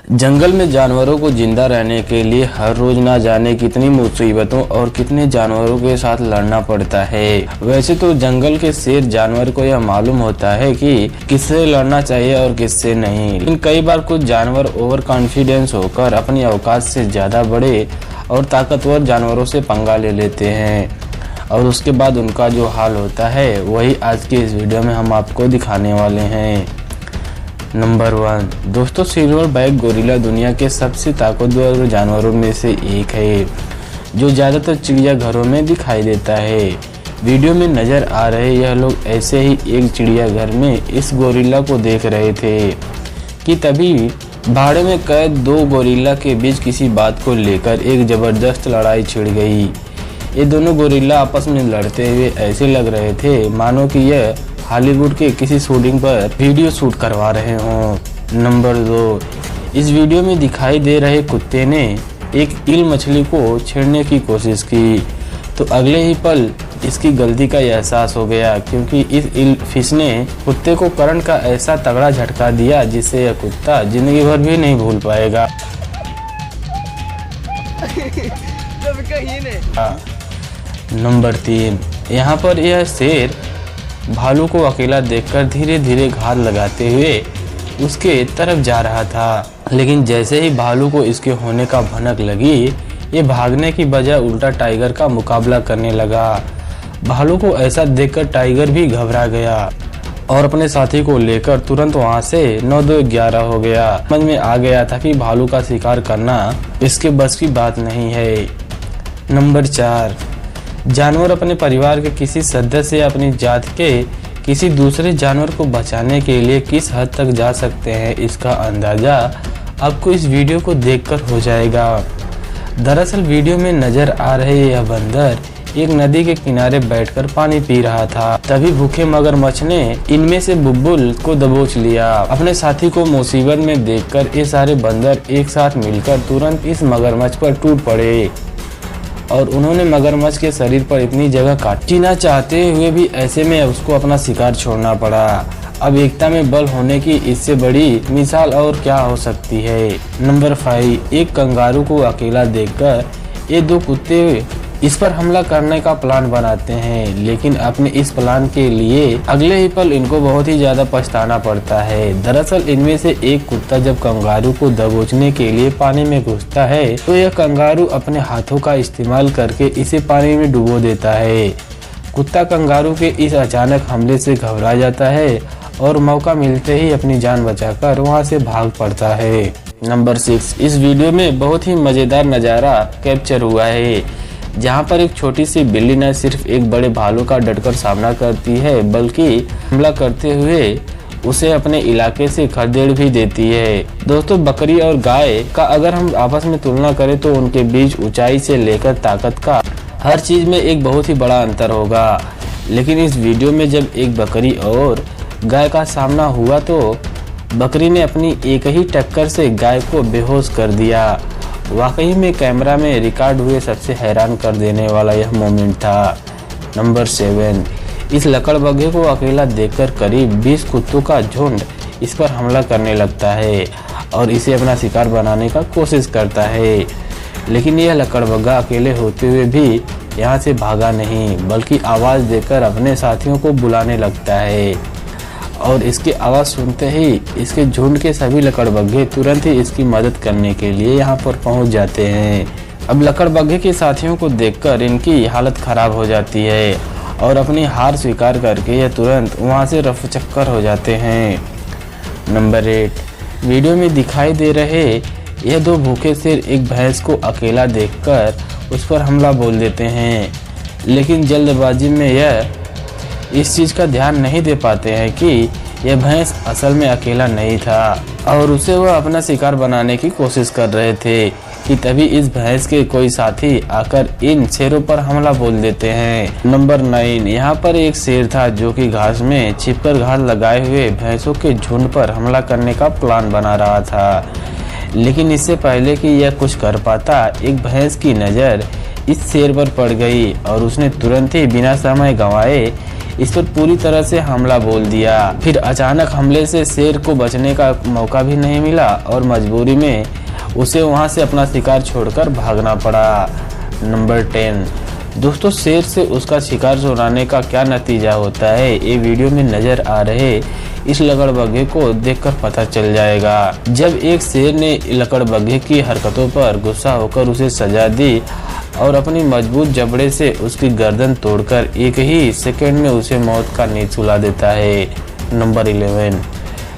जंगल में जानवरों को जिंदा रहने के लिए हर रोज ना जाने कितनी मुसीबतों और कितने जानवरों के साथ लड़ना पड़ता है। वैसे तो जंगल के शेर जानवर को यह मालूम होता है कि किससे लड़ना चाहिए और किससे नहीं, लेकिन कई बार कुछ जानवर ओवर कॉन्फिडेंस होकर अपनी औकात से ज्यादा बड़े और ताकतवर जानवरों से पंगा ले लेते हैं और उसके बाद उनका जो हाल होता है वही आज के इस वीडियो में हम आपको दिखाने वाले हैं। नंबर 1 दोस्तों, सिल्वर बैक गोरिल्ला दुनिया के सबसे ताकतवर जानवरों में से एक है जो ज़्यादातर चिड़ियाघरों में दिखाई देता है। वीडियो में नज़र आ रहे यह लोग ऐसे ही एक चिड़ियाघर में इस गोरिल्ला को देख रहे थे कि तभी भाड़े में कैद दो गोरिल्ला के बीच किसी बात को लेकर एक ज़बरदस्त लड़ाई छिड़ गई। ये दोनों गोरिल्ला आपस में लड़ते हुए ऐसे लग रहे थे मानो कि यह हॉलीवुड के किसी शूटिंग पर वीडियो शूट करवा रहे हों। नंबर 2 इस वीडियो में दिखाई दे रहे कुत्ते ने एक ईल मछली को छेड़ने की कोशिश की तो अगले ही पल इसकी गलती का एहसास हो गया, क्योंकि इस ईल फिश ने कुत्ते को करंट का ऐसा तगड़ा झटका दिया जिससे यह कुत्ता जिंदगी भर भी नहीं भूल पाएगा। नंबर 3 यहाँ पर यह शेर भालू को अकेला देखकर धीरे धीरे घात लगाते हुए उसके तरफ जा रहा था, लेकिन जैसे ही भालू को इसके होने का भनक लगी ये भागने की बजाय उल्टा टाइगर का मुकाबला करने लगा। भालू को ऐसा देखकर टाइगर भी घबरा गया और अपने साथी को लेकर तुरंत वहां से 9-2-11 हो गया। समझ में आ गया था कि भालू का शिकार करना इसके बस की बात नहीं है। नंबर 4 जानवर अपने परिवार के किसी सदस्य या अपनी जात के किसी दूसरे जानवर को बचाने के लिए किस हद तक जा सकते हैं इसका अंदाजा आपको इस वीडियो को देखकर हो जाएगा। दरअसल वीडियो में नजर आ रहे यह बंदर एक नदी के किनारे बैठकर पानी पी रहा था। तभी भूखे मगरमच्छ ने इनमें से बुलबुल को दबोच लिया। अपने साथी को मुसीबत में देखकर ये सारे बंदर एक साथ मिलकर तुरंत इस मगरमच्छ पर टूट पड़े और उन्होंने मगरमच्छ के शरीर पर इतनी जगह काटी ना चाहते हुए भी ऐसे में उसको अपना शिकार छोड़ना पड़ा। अब एकता में बल होने की इससे बड़ी मिसाल और क्या हो सकती है। नंबर 5 एक कंगारू को अकेला देखकर ये दो कुत्ते इस पर हमला करने का प्लान बनाते हैं, लेकिन अपने इस प्लान के लिए अगले ही पल इनको बहुत ही ज्यादा पछताना पड़ता है। दरअसल इनमें से एक कुत्ता जब कंगारू को दबोचने के लिए पानी में घुसता है तो यह कंगारू अपने हाथों का इस्तेमाल करके इसे पानी में डुबो देता है। कुत्ता कंगारू के इस अचानक हमले से घबरा जाता है और मौका मिलते ही अपनी जान बचाकर वहां से भाग पड़ता है। नंबर 6 इस वीडियो में बहुत ही मजेदार नज़ारा कैप्चर हुआ है, जहां पर एक छोटी सी बिल्ली न सिर्फ एक बड़े भालू का डटकर सामना करती है बल्कि हमला करते हुए उसे अपने इलाके से खदेड़ भी देती है। दोस्तों, बकरी और गाय का अगर हम आपस में तुलना करें तो उनके बीच ऊंचाई से लेकर ताकत का हर चीज में एक बहुत ही बड़ा अंतर होगा, लेकिन इस वीडियो में जब एक बकरी और गाय का सामना हुआ तो बकरी ने अपनी एक ही टक्कर से गाय को बेहोश कर दिया। वाकई में कैमरा में रिकॉर्ड हुए सबसे हैरान कर देने वाला यह मोमेंट था। नंबर 7 इस लकड़बग्घे को अकेला देखकर करीब 20 कुत्तों का झुंड इस पर हमला करने लगता है और इसे अपना शिकार बनाने का कोशिश करता है, लेकिन यह लकड़बग्घा अकेले होते हुए भी यहाँ से भागा नहीं बल्कि आवाज़ देकर अपने साथियों को बुलाने लगता है और इसकी आवाज़ सुनते ही इसके झुंड के सभी लकड़बग्घे तुरंत ही इसकी मदद करने के लिए यहाँ पर पहुँच जाते हैं। अब लकड़बग्घे के साथियों को देखकर इनकी हालत ख़राब हो जाती है और अपनी हार स्वीकार करके यह तुरंत वहाँ से रफूचक्कर हो जाते हैं। नंबर 8 वीडियो में दिखाई दे रहे यह दो भूखे शेर एक भैंस को अकेला देखकर उस पर हमला बोल देते हैं, लेकिन जल्दबाजी में यह इस चीज़ का ध्यान नहीं दे पाते हैं कि यह भैंस असल में अकेला नहीं था और उसे वह अपना शिकार बनाने की कोशिश कर रहे थे कि तभी इस भैंस के कोई साथी आकर इन शेरों पर हमला बोल देते हैं। नंबर 9 यहाँ पर एक शेर था जो कि घास में छिपकर घात लगाए हुए भैंसों के झुंड पर हमला करने का प्लान बना रहा था, लेकिन इससे पहले कि यह कुछ कर पाता एक भैंस की नज़र इस शेर पर पड़ गई और उसने तुरंत ही बिना समय गंवाए इस पर पूरी तरह से हमला बोल दिया। फिर अचानक हमले से शेर को बचने का मौका भी नहीं मिला और मजबूरी में उसे वहां से अपना शिकार छोड़कर भागना पड़ा। नंबर 10 दोस्तों, शेर से उसका शिकार चुराने का क्या नतीजा होता है, ये वीडियो में नजर आ रहे इस लकड़बग्घे को देखकर पता चल जाएगा। जब एक शेर ने लकड़बग्घे की हरकतों पर गुस्सा होकर उसे सजा दी और अपनी मजबूत जबड़े से उसकी गर्दन तोड़कर एक ही सेकंड में उसे मौत का नींद सुला देता है। नंबर 11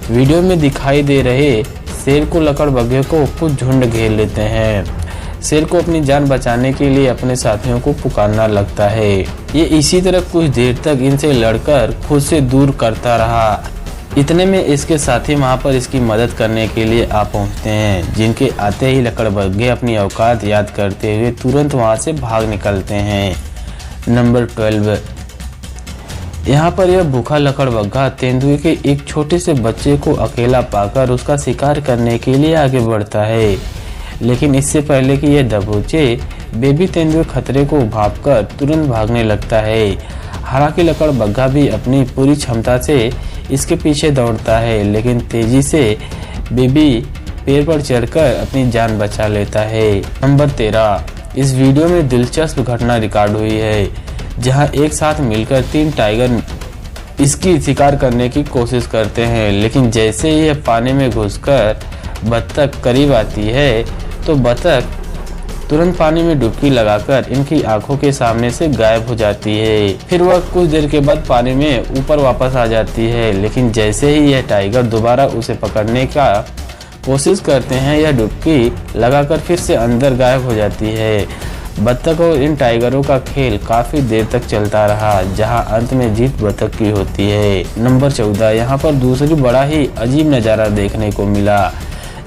वीडियो में दिखाई दे रहे शेर को लकड़बग्घे को कुछ झुंड घेर लेते हैं। शेर को अपनी जान बचाने के लिए अपने साथियों को पुकारना लगता है। ये इसी तरह कुछ देर तक इनसे लड़कर खुद से दूर करता रहा। इतने में इसके साथी वहां पर इसकी मदद करने के लिए आ पहुंचते हैं, जिनके आते ही लकड़बग्घे अपनी औकात याद करते हुए तुरंत वहां से भाग निकलते हैं। नंबर 12 यहाँ पर यह भूखा लकड़बग्घा तेंदुए के एक छोटे से बच्चे को अकेला पाकर उसका शिकार करने के लिए आगे बढ़ता है, लेकिन इससे पहले कि यह दबोचे बेबी तेंदुए खतरे को भांपकर तुरंत भागने लगता है। हालांकि लकड़बग्घा भी अपनी पूरी क्षमता से इसके पीछे दौड़ता है, लेकिन तेजी से बेबी पेड़ पर चढ़कर अपनी जान बचा लेता है। नंबर 13 इस वीडियो में दिलचस्प घटना रिकॉर्ड हुई है, जहां एक साथ मिलकर 3 टाइगर इसकी शिकार करने की कोशिश करते हैं, लेकिन जैसे ही यह पानी में घुसकर बत्तख करीब आती है तो बत्तख तुरंत पानी में डुबकी लगाकर इनकी आंखों के सामने से गायब हो जाती है। फिर वह कुछ देर के बाद पानी में ऊपर वापस आ जाती है, लेकिन जैसे ही यह टाइगर दोबारा उसे पकड़ने का कोशिश करते हैं, यह डुबकी लगाकर फिर से अंदर गायब हो जाती है। बत्तख और इन टाइगरों का खेल काफी देर तक चलता रहा, जहां अंत में जीत बत्तख की होती है। नंबर 14 यहाँ पर दूसरी बड़ा ही अजीब नज़ारा देखने को मिला,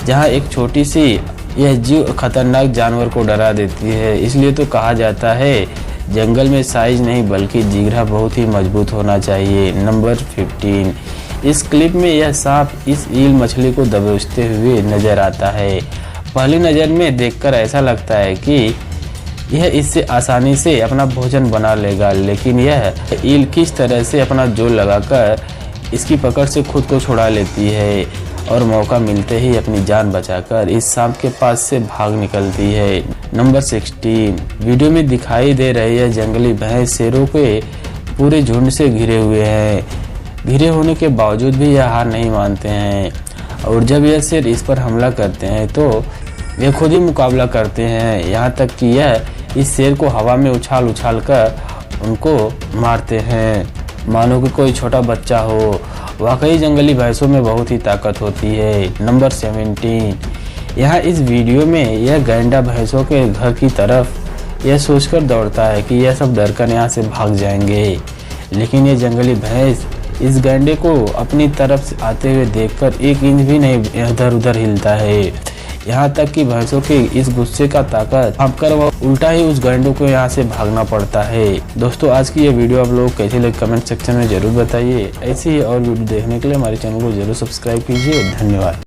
जहां एक छोटी सी यह जीव खतरनाक जानवर को डरा देती है। इसलिए तो कहा जाता है जंगल में साइज नहीं बल्कि जिगरा बहुत ही मजबूत होना चाहिए। नंबर 15 इस क्लिप में यह सांप इस ईल मछली को दबोचते हुए नजर आता है। पहली नज़र में देखकर ऐसा लगता है कि यह इससे आसानी से अपना भोजन बना लेगा, लेकिन यह ईल किस तरह से अपना जोर लगाकर इसकी पकड़ से खुद को छुड़ा लेती है और मौका मिलते ही अपनी जान बचाकर इस सांप के पास से भाग निकलती है। नंबर 16 वीडियो में दिखाई दे रही है जंगली भैंस शेरों के पूरे झुंड से घिरे हुए हैं। घिरे होने के बावजूद भी यह हार नहीं मानते हैं, और जब यह शेर इस पर हमला करते हैं तो वे खुद ही मुकाबला करते हैं। यहाँ तक कि यह इस शेर को हवा में उछाल उछाल कर उनको मारते हैं, मानो कि कोई छोटा बच्चा हो। वाकई जंगली भैंसों में बहुत ही ताकत होती है। नंबर 17 यहाँ इस वीडियो में यह गैंडा भैंसों के घर की तरफ यह सोचकर दौड़ता है कि यह सब डरकर यहाँ से भाग जाएंगे, लेकिन ये जंगली भैंस इस गैंडे को अपनी तरफ से आते हुए देखकर 1 इंच भी नहीं इधर उधर हिलता है। यहाँ तक कि भैंसों के इस गुस्से का ताकत भांपकर वह उल्टा ही उस गैंडे को यहाँ से भागना पड़ता है। दोस्तों आज की ये वीडियो आप लोग कैसी लगी कमेंट सेक्शन में जरूर बताइए। ऐसी ही और वीडियो देखने के लिए हमारे चैनल को जरूर सब्सक्राइब कीजिए। धन्यवाद।